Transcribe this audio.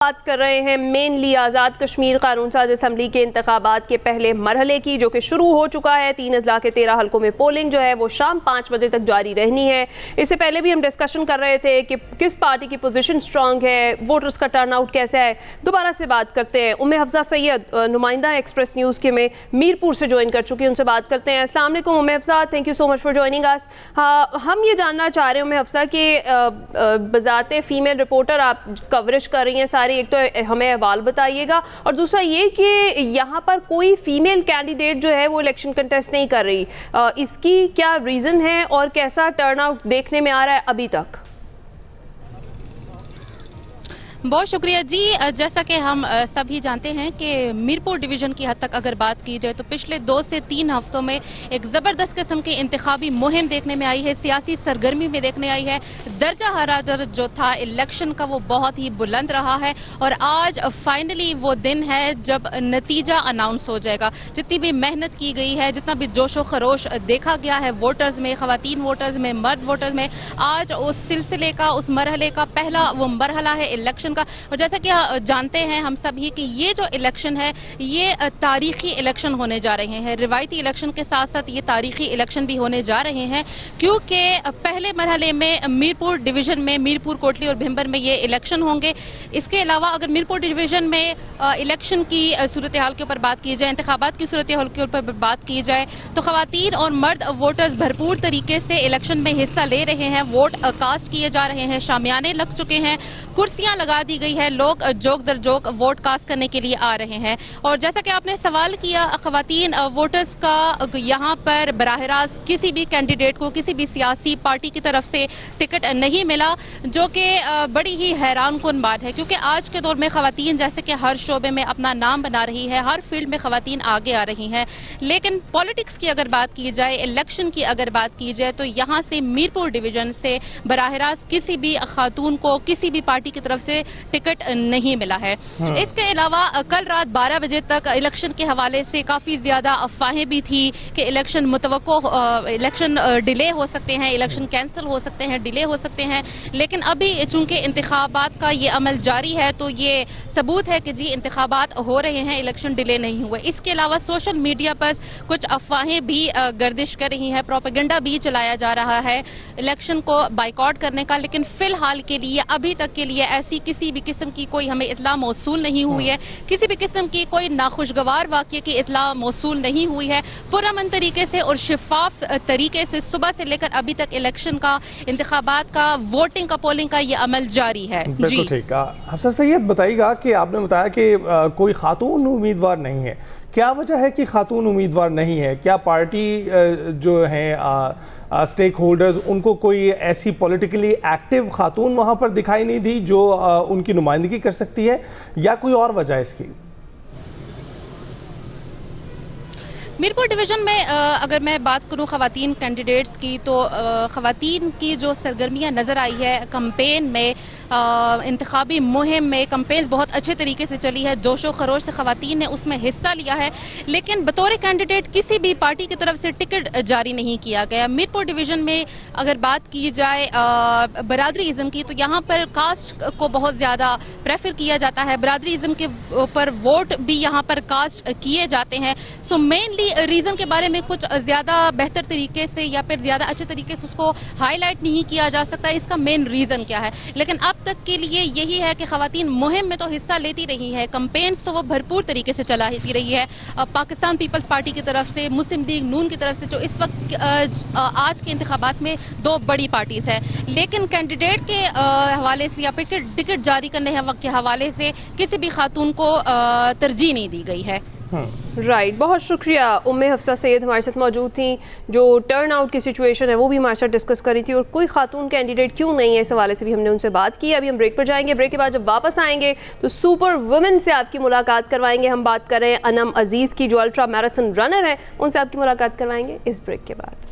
बात कर रहे हैं मेनली आज़ाद कश्मीर कानून साज असम्बली के इंतखाबात के पहले मरहले की, जो कि शुरू हो चुका है। 3 अजला के 13 हलकों में पोलिंग जो है वो शाम 5 बजे तक जारी रहनी है। इससे पहले भी हम डिस्कशन कर रहे थे कि किस पार्टी की पोजीशन स्ट्रांग है, वोटर्स का टर्नआउट कैसा है। दोबारा से बात करते हैं। उम्मे हफ्जा सैयद, नुमाइंदा एक्सप्रेस न्यूज़ के में मीरपुर से ज्वाइन कर चुकी हैं, उनसे बात करते हैं। अस्सलाम वालेकुम Umme Hafza, thank you so much for joining us. हम ये जानना चाह रहे हैं उम्मे हफ्जा कि बजाते फीमेल रिपोर्टर आप कवरेज कर रही हैं सारी, एक तो हमें अहवाल बताइएगा, और दूसरा ये कि यहाँ पर कोई फीमेल कैंडिडेट जो है वो इलेक्शन कंटेस्ट नहीं कर रही, इसकी क्या रीज़न है और कैसा टर्नआउट देखने में आ रहा है अभी तक? बहुत शुक्रिया जी। जैसा कि हम सभी जानते हैं कि मीरपुर डिवीज़न की हद तक अगर बात की जाए तो पिछले 2 से 3 हफ्तों में एक ज़बरदस्त किस्म की इंतखाबी मुहिम देखने में आई है, सियासी सरगर्मी में देखने आई है। दर्जा हरारत जो था इलेक्शन का वो बहुत ही बुलंद रहा है, और आज फाइनली वो दिन है जब नतीजा अनाउंस हो जाएगा। जितनी भी मेहनत की गई है, जितना भी जोशो खरोश देखा गया है वोटर्स में, ख़वातीन वोटर्स में, मर्द वोटर्स में, आज उस सिलसिले का, उस मरहले का पहला वो मरहला है इलेक्शन का। और जैसा कि जानते हैं हम सभी कि ये जो इलेक्शन है ये तारीखी इलेक्शन होने जा रहे हैं। रिवायती इलेक्शन के साथ साथ ये तारीखी इलेक्शन भी होने जा रहे हैं, क्योंकि पहले मरहले में मीरपुर डिवीज़न में, मीरपुर, कोटली और भिम्बर में ये इलेक्शन होंगे। इसके अलावा अगर मीरपुर डिवीज़न में इलेक्शन की सूरत हाल के ऊपर बात की जाए, इंतखाबात की सूरत हाल के ऊपर बात की जाए, तो ख़वातीन और मर्द वोटर्स भरपूर तरीके से इलेक्शन में हिस्सा ले रहे हैं। वोट कास्ट किए जा रहे हैं, शामियाने लग चुके हैं, कुर्सियां लगा दी गई है, लोग जोक दर जोक वोट कास्ट करने के लिए आ रहे हैं। और जैसा कि आपने सवाल किया, ख़वातीन वोटर्स का यहाँ पर बराह रास्त किसी भी कैंडिडेट को, किसी भी सियासी पार्टी की तरफ से टिकट नहीं मिला, जो कि बड़ी ही हैरान कुन बात है, क्योंकि आज के दौर में ख़वातीन जैसे कि हर शोबे में अपना नाम बना रही है, हर फील्ड में ख़वातीन आगे आ रही हैं। लेकिन पॉलिटिक्स की अगर बात की जाए, इलेक्शन की अगर बात की जाए, तो यहाँ से मीरपुर डिवीज़न से बराह रास्त किसी भी खातून को किसी भी पार्टी की तरफ से टिकट नहीं मिला है। इसके अलावा कल रात 12 बजे तक इलेक्शन के हवाले से काफी ज्यादा अफवाहें भी थी कि इलेक्शन इलेक्शन डिले हो सकते हैं, इलेक्शन कैंसिल हो सकते हैं, डिले हो सकते हैं। लेकिन अभी चूंकि इंतखाबात का ये अमल जारी है, तो ये सबूत है कि जी इंतखाबात हो रहे हैं, इलेक्शन डिले नहीं हुए। इसके अलावा सोशल मीडिया पर कुछ अफवाहें भी गर्दिश कर रही है, प्रोपेगेंडा भी चलाया जा रहा है इलेक्शन को बाइकआउट करने का। लेकिन फिलहाल के लिए, अभी तक के लिए ऐसी किसी भी किस्म की कोई हमें इत्तला मौसूल नहीं हुई है, किसी भी किस्म की कोई नाखुशगवार वाक़ये की इत्तला मौसूल नहीं हुई है। पुरअमन तरीके से और शिफाफ तरीके से सुबह से लेकर अभी तक इलेक्शन का, इंतखाबात का, वोटिंग का, पोलिंग का ये अमल जारी है। बिल्कुल ठीक। हफ्सा सैयद बताइएगा कि आपने बताया कि कोई खातून उम्मीदवार नहीं है, क्या वजह है कि खातून उम्मीदवार नहीं है? क्या पार्टी जो है स्टेक होल्डर्स, उनको कोई ऐसी पॉलिटिकली एक्टिव खातून वहाँ पर दिखाई नहीं दी जो उनकी नुमाइंदगी कर सकती है, या कोई और वजह है इसकी? मीरपुर डिवीज़न में अगर मैं बात करूं ख़वातीन कैंडिडेट्स की, तो ख़वातीन की जो सरगर्मियां नज़र आई है कैंपेन में, इंतखाबी मुहिम में, कैंपेन बहुत अच्छे तरीके से चली है, जोशो खरोश से ख़वातीन ने उसमें हिस्सा लिया है। लेकिन बतौर कैंडिडेट किसी भी पार्टी की तरफ से टिकट जारी नहीं किया गया। मीरपुर डिवीज़न में अगर बात की जाए बरादरीज़म की, तो यहाँ पर कास्ट को बहुत ज़्यादा प्रेफर किया जाता है, बरादरीज़म के ऊपर वोट भी यहाँ पर कास्ट किए जाते हैं। सो मेनली रीजन के बारे में कुछ ज्यादा बेहतर तरीके से या फिर ज्यादा अच्छे तरीके से उसको हाईलाइट नहीं किया जा सकता, इसका मेन रीजन क्या है। लेकिन अब तक के लिए यही है कि खवातीन मुहिम में तो हिस्सा लेती रही है, कैंपेन्स तो वो भरपूर तरीके से चलाती रही है। पाकिस्तान पीपल्स पार्टी की तरफ से, मुस्लिम लीग नून की तरफ से, जो इस वक्त आज के इंतखाबात में 2 बड़ी पार्टीज है। लेकिन कैंडिडेट के हवाले से या फिर टिकट जारी करने के हवाले से किसी भी खातून को तरजीह नहीं दी गई है। राइट, बहुत शुक्रिया। उम्मे हफ्सा सैयद हमारे साथ मौजूद थी, जो टर्न आउट की सिचुएशन है वो भी हमारे साथ डिस्कस करी थी, और कोई खातून कैंडिडेट क्यों नहीं है इस हवाले से भी हमने उनसे बात की। अभी हम ब्रेक पर जाएंगे, ब्रेक के बाद जब वापस आएंगे तो सुपर वुमेन से आपकी मुलाकात करवाएंगे। हम बात कर रहे हैं अनम अजीज़ की, जो अल्ट्रा मैराथन रनर है, उनसे आपकी मुलाकात करवाएंगे इस ब्रेक के बाद।